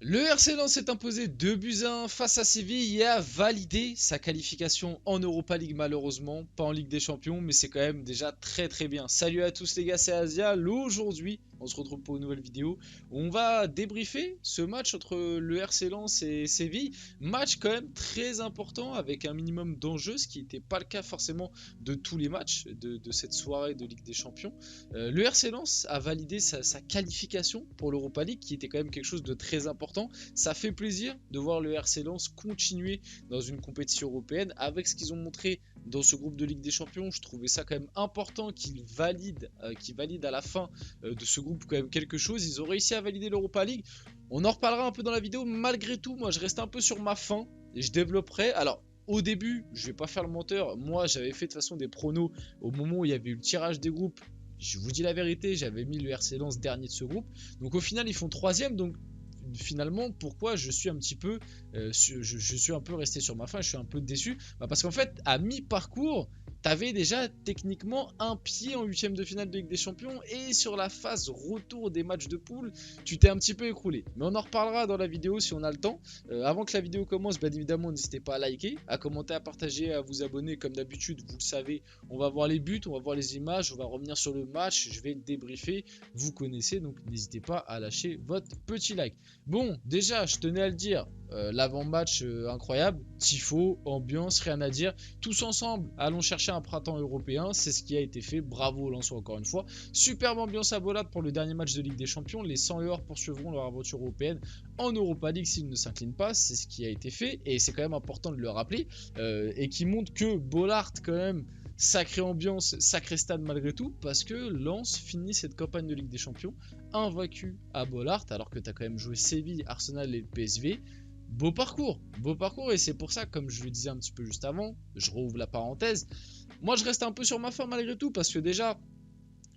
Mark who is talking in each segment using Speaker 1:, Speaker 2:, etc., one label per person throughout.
Speaker 1: Le RC Lens s'est imposé 2 buts à 1 face à Séville et a validé sa qualification en Europa League, malheureusement, pas en Ligue des Champions, mais c'est quand même déjà très très bien. Salut à tous les gars, c'est Asia. Aujourd'hui, on se retrouve pour une nouvelle vidéo où on va débriefer ce match entre le RC Lens et Séville. Match quand même très important avec un minimum d'enjeux, ce qui n'était pas le cas forcément de tous les matchs de cette soirée de Ligue des Champions. Le RC Lens a validé sa qualification pour l'Europa League, qui était quand même quelque chose de très important. Ça fait plaisir de voir le RC Lens continuer dans une compétition européenne avec ce qu'ils ont montré dans ce groupe de Ligue des Champions. Je trouvais ça quand même important qu'ils valident à la fin de ce groupe quand même quelque chose. Ils ont réussi à valider l'Europa League. On en reparlera un peu dans la vidéo. Malgré tout, moi je reste un peu sur ma faim et je développerai. Alors au début, je vais pas faire le menteur, moi j'avais fait de toute façon des pronos au moment où il y avait eu le tirage des groupes. Je vous dis la vérité, j'avais mis le RC Lens dernier de ce groupe. Donc au final, ils font troisième. Donc finalement, pourquoi je suis un petit peu je suis un peu resté sur ma faim, je suis un peu déçu, parce qu'en fait à mi-parcours t'avais déjà techniquement un pied en huitième de finale de Ligue des Champions et sur la phase retour des matchs de poule tu t'es un petit peu écroulé, mais on en reparlera dans la vidéo si on a le temps. Avant que la vidéo commence, bien évidemment n'hésitez pas à liker, à commenter, à partager, à vous abonner comme d'habitude. Vous le savez, on va voir les buts, on va voir les images, on va revenir sur le match, je vais le débriefer, vous connaissez, donc n'hésitez pas à lâcher votre petit like. Bon, déjà, je tenais à le dire, l'avant-match incroyable, tifo, ambiance, rien à dire. Tous ensemble, allons chercher un printemps européen, c'est ce qui a été fait. Bravo Lensois encore une fois. Superbe ambiance à Bollard pour le dernier match de Ligue des Champions. Les 100 et or poursuivront leur aventure européenne en Europa League s'ils ne s'inclinent pas. C'est ce qui a été fait et c'est quand même important de le rappeler. Et qui montre que Bollard quand même, sacrée ambiance, sacré stade malgré tout, parce que Lens finit cette campagne de Ligue des Champions invaincu à Bollard, alors que tu as quand même joué Séville, Arsenal et le PSV. Beau parcours, et c'est pour ça, comme je le disais un petit peu juste avant, je rouvre la parenthèse, moi je reste un peu sur ma faim malgré tout, parce que déjà,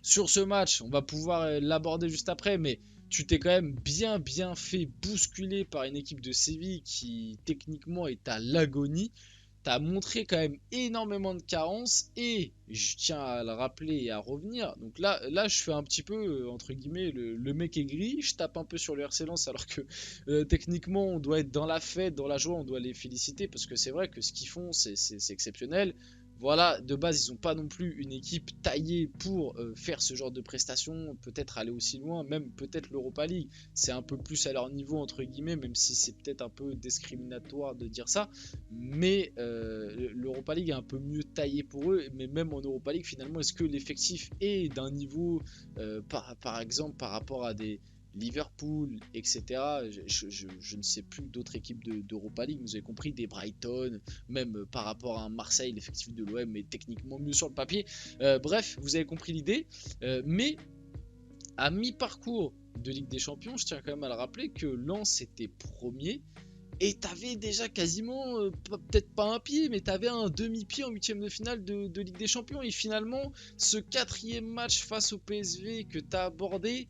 Speaker 1: sur ce match, on va pouvoir l'aborder juste après, mais tu t'es quand même bien fait bousculer par une équipe de Séville qui techniquement est à l'agonie. T'as montré quand même énormément de carences et je tiens à le rappeler et à revenir. Donc là je fais un petit peu, entre guillemets, le mec aigri. Je tape un peu sur le RC Lens alors que techniquement on doit être dans la fête, dans la joie, on doit les féliciter parce que c'est vrai que ce qu'ils font c'est exceptionnel. Voilà, de base, ils n'ont pas non plus une équipe taillée pour faire ce genre de prestations, peut-être aller aussi loin, même peut-être l'Europa League. C'est un peu plus à leur niveau, entre guillemets, même si c'est peut-être un peu discriminatoire de dire ça. Mais l'Europa League est un peu mieux taillé pour eux. Mais même en Europa League, finalement, est-ce que l'effectif est d'un niveau, par exemple, par rapport à des Liverpool, etc. Je ne sais plus d'autres équipes d'Europa League, vous avez compris, des Brighton, même par rapport à un Marseille, l'effectif de l'OM est techniquement mieux sur le papier. Bref, vous avez compris l'idée. Mais à mi-parcours de Ligue des Champions, je tiens quand même à le rappeler que Lens était premier. Et t'avais déjà quasiment, peut-être pas un pied, mais t'avais un demi-pied en huitième de finale de Ligue des Champions. Et finalement, ce quatrième match face au PSV que t'as abordé,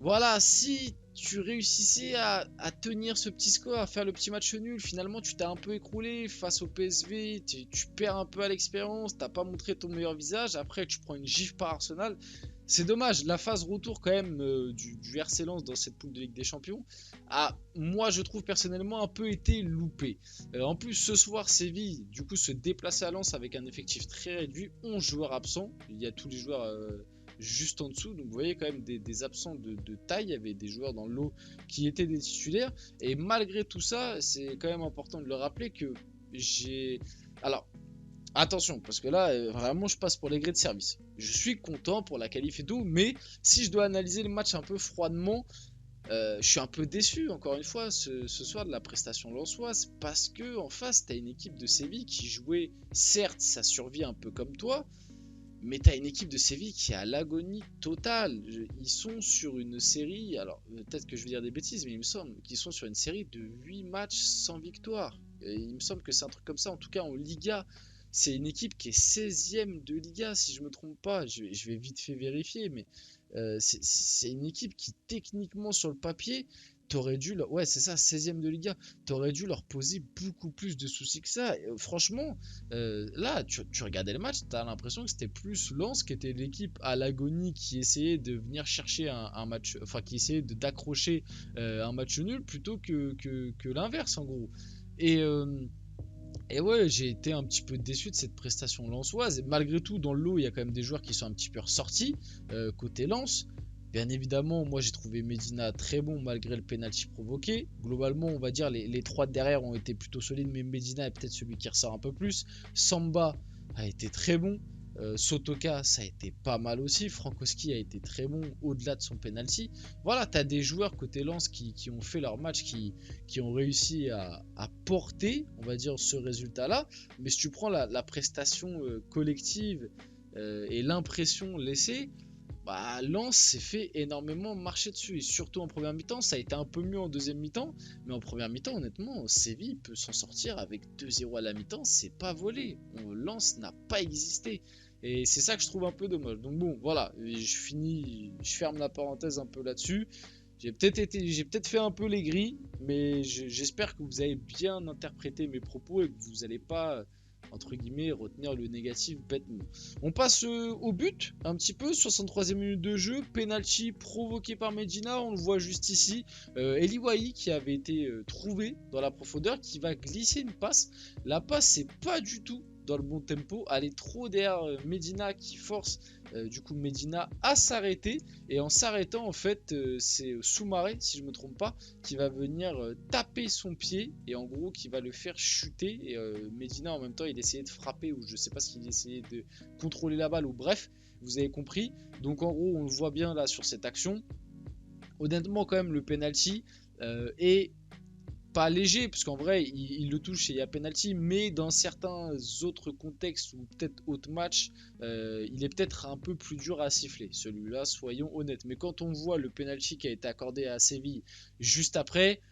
Speaker 1: voilà, si tu réussissais à tenir ce petit score, à faire le petit match nul, finalement tu t'es un peu écroulé face au PSV, tu perds un peu à l'expérience, t'as pas montré ton meilleur visage, après tu prends une gifle par Arsenal. C'est dommage, la phase retour quand même du RC Lens dans cette poule de Ligue des Champions a, moi je trouve personnellement, un peu été loupé. En plus ce soir Séville du coup se déplaçait à Lens avec un effectif très réduit, 11 joueurs absents, il y a tous les joueurs juste en dessous, donc vous voyez quand même des absents de taille, il y avait des joueurs dans le lot qui étaient des titulaires, et malgré tout ça, c'est quand même important de le rappeler que j'ai... Alors, attention, parce que là, vraiment, je passe pour les grés de service. Je suis content pour la qualif et tout, mais si je dois analyser le match un peu froidement, je suis un peu déçu, encore une fois, ce soir de la prestation lensoise, parce que en face, t'as une équipe de Séville qui jouait, certes, sa survie un peu comme toi, mais t'as une équipe de Séville qui est à l'agonie totale. Ils sont sur une série, alors peut-être que je vais dire des bêtises, mais il me semble qu'ils sont sur une série de 8 matchs sans victoire. Et il me semble que c'est un truc comme ça, en tout cas en Liga. C'est une équipe qui est 16ème de Liga, si je me trompe pas. Je vais vite fait vérifier, mais c'est une équipe qui techniquement sur le papier t'aurais dû, ouais, c'est ça, 16e de Liga, t'aurais dû leur poser beaucoup plus de soucis que ça. Et, franchement, là, tu regardais le match, t'as l'impression que c'était plus Lens qui était l'équipe à l'agonie qui essayait de venir chercher un match, enfin, qui essayait d'accrocher un match nul plutôt que l'inverse, en gros. Et. Et ouais, j'ai été un petit peu déçu de cette prestation lensoise. Et malgré tout, dans le lot, il y a quand même des joueurs qui sont un petit peu ressortis côté Lens. Bien évidemment, moi j'ai trouvé Medina très bon malgré le penalty provoqué. Globalement, on va dire les trois de derrière ont été plutôt solides, mais Medina est peut-être celui qui ressort un peu plus. Samba a été très bon. Sotoka, ça a été pas mal aussi. Frankowski a été très bon au-delà de son penalty. Voilà, tu as des joueurs côté Lens qui ont fait leur match, qui ont réussi à porter, on va dire, ce résultat-là. Mais si tu prends la prestation collective et l'impression laissée, bah, Lens s'est fait énormément marcher dessus. Et surtout en première mi-temps, ça a été un peu mieux en deuxième mi-temps. Mais en première mi-temps, honnêtement, Séville peut s'en sortir avec 2-0 à la mi-temps. C'est pas volé. Lens n'a pas existé. Et c'est ça que je trouve un peu dommage. Donc bon, voilà, je ferme la parenthèse un peu là-dessus. J'ai peut-être fait un peu les gris, mais j'espère que vous avez bien interprété mes propos et que vous n'allez pas, entre guillemets, retenir le négatif bêtement. On passe au but, un petit peu, 63e minute de jeu, penalty provoqué par Medina, on le voit juste ici. Eli Wahi qui avait été trouvé dans la profondeur, qui va glisser une passe. La passe, c'est pas du tout dans le bon tempo, elle est trop derrière Medina qui force du coup Medina à s'arrêter, et en s'arrêtant en fait c'est Soumaré, si je me trompe pas, qui va venir taper son pied et en gros qui va le faire chuter, et Medina en même temps il essayait de frapper, ou je sais pas s'il essayait de contrôler la balle, ou bref, vous avez compris. Donc en gros on le voit bien là sur cette action. Honnêtement quand même le penalty est pas léger, parce qu'en vrai il le touche et il y a penalty, mais dans certains autres contextes ou peut-être autres matchs, il est peut-être un peu plus dur à siffler celui-là, soyons honnêtes. Mais quand on voit le penalty qui a été accordé à Séville juste après,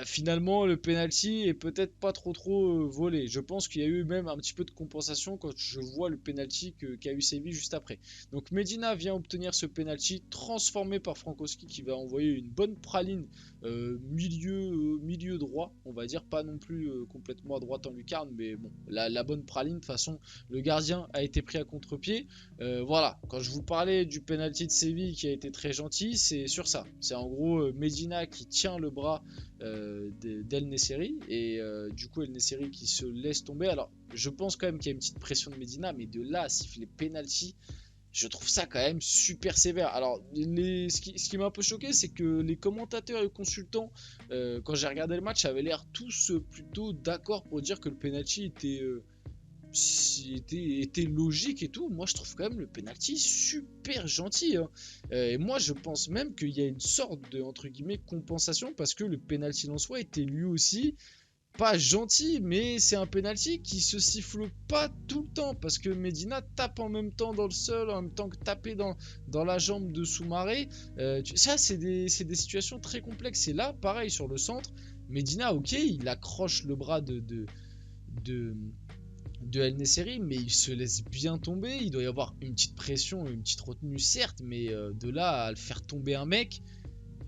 Speaker 1: finalement le penalty est peut-être pas trop volé. Je pense qu'il y a eu même un petit peu de compensation quand je vois le penalty qu'a eu Séville juste après. Donc Medina vient obtenir ce penalty transformé par Frankowski, qui va envoyer une bonne praline milieu droit, on va dire, pas non plus complètement à droite en lucarne, mais bon, la bonne praline. De toute façon, le gardien a été pris à contre-pied. Voilà, quand je vous parlais du penalty de Séville qui a été très gentil, c'est sur ça. C'est en gros Medina qui tient le bras d'El Nesseri, et du coup El Nesseri qui se laisse tomber. Alors je pense quand même qu'il y a une petite pression de Medina, mais de là à siffler penalty, je trouve ça quand même super sévère. Alors ce qui m'a un peu choqué, c'est que les commentateurs et consultants, quand j'ai regardé le match, avaient l'air tous plutôt d'accord pour dire que le penalty était logique et tout. Moi je trouve quand même le penalty super gentil, hein. Et moi je pense même qu'il y a une sorte de, entre guillemets, compensation, parce que le penalty en soi était lui aussi pas gentil, mais c'est un penalty qui se siffle pas tout le temps, parce que Medina tape en même temps dans le sol, en même temps que taper dans la jambe de Soumaré. Ça c'est des situations très complexes. Et là pareil sur le centre, Medina, ok, il accroche le bras de El Nesseri, mais il se laisse bien tomber. Il doit y avoir une petite pression, une petite retenue certes, mais de là à le faire tomber un mec,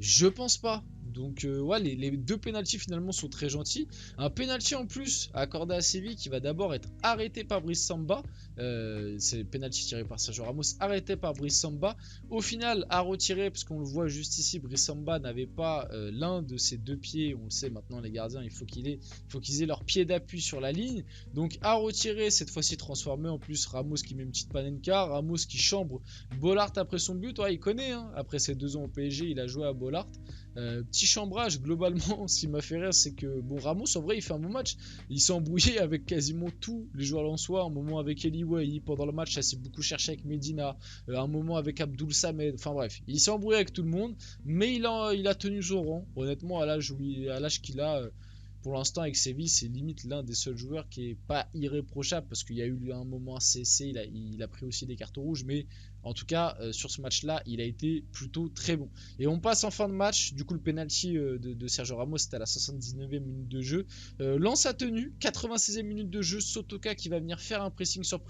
Speaker 1: je pense pas. Donc ouais, les deux pénaltys finalement sont très gentils. Un pénalty en plus accordé à Séville qui va d'abord être arrêté par Brice Samba. C'est le pénalty tiré par Sergio Ramos, arrêté par Brice Samba. Au final à retirer, parce qu'on le voit juste ici, Brice Samba n'avait pas l'un de ses deux pieds. On le sait maintenant, les gardiens, il faut qu'ils aient leur pied d'appui sur la ligne. Donc à retirer, cette fois-ci transformé. En plus Ramos qui met une petite panenka, Ramos qui chambre Bollaert après son but. Ouais, il connaît, hein. Après ses 2 ans au PSG, il a joué à Bollaert. Petit chambrage globalement. Ce qui m'a fait rire, c'est que bon, Ramos en vrai il fait un bon match. Il s'est embrouillé avec quasiment tous les joueurs lensois. Un moment avec Eli Wahi, pendant le match ça s'est beaucoup cherché avec Medina, un moment avec Abdoul Samed, enfin bref, il s'est embrouillé avec tout le monde, mais il a tenu son rang. Honnêtement, à l'âge qu'il a, pour l'instant avec Séville, c'est limite l'un des seuls joueurs qui est pas irréprochable, parce qu'il y a eu un moment un CC, il a pris aussi des cartons rouges, mais En tout cas, sur ce match-là, il a été plutôt très bon. Et on passe en fin de match. Du coup, le penalty de Sergio Ramos, c'était à la 79e minute de jeu. Lance a tenu, 96e minute de jeu. Sotoka qui va venir faire un pressing sur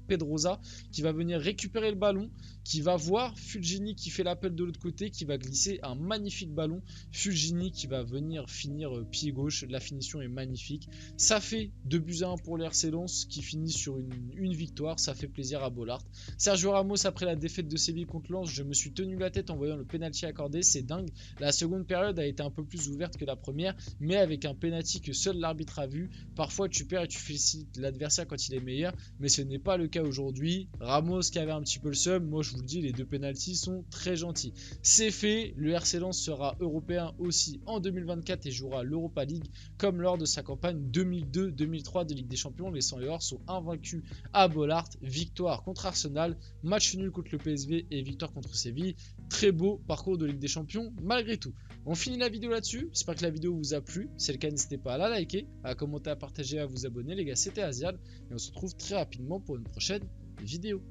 Speaker 1: Pedrosa, qui va venir récupérer le ballon, qui va voir Fulgini qui fait l'appel de l'autre côté, qui va glisser un magnifique ballon. Fulgini qui va venir finir pied gauche. La finition est magnifique. Ça fait 2-1 pour le RC Lens qui finit sur une victoire. Ça fait plaisir à Bollaert. Sergio Ramos, après la défaite de Séville contre Lens, je me suis tenu la tête en voyant le penalty accordé. C'est dingue. La seconde période a été un peu plus ouverte que la première, mais avec un penalty que seul l'arbitre a vu. Parfois tu perds et tu félicites l'adversaire quand il est meilleur, mais ce n'est pas le cas aujourd'hui. Ramos qui avait un petit peu le seum, moi je vous le dis, les deux penaltys sont très gentils. C'est fait, le RC Lens sera européen aussi en 2024 et jouera l'Europa League comme lors de sa campagne 2002-2003 de Ligue des Champions. Les 100 et or sont invaincus à Bollaert, victoire contre Arsenal, match nul contre le PSV et victoire contre Séville. Très beau parcours de Ligue des Champions malgré tout. On finit la vidéo là-dessus, j'espère que la vidéo vous a plu. Si c'est le cas, n'hésitez pas à la liker, à commenter, à partager, à vous abonner. Les gars, c'était Asial et on se retrouve très rapidement pour une prochaine vidéo.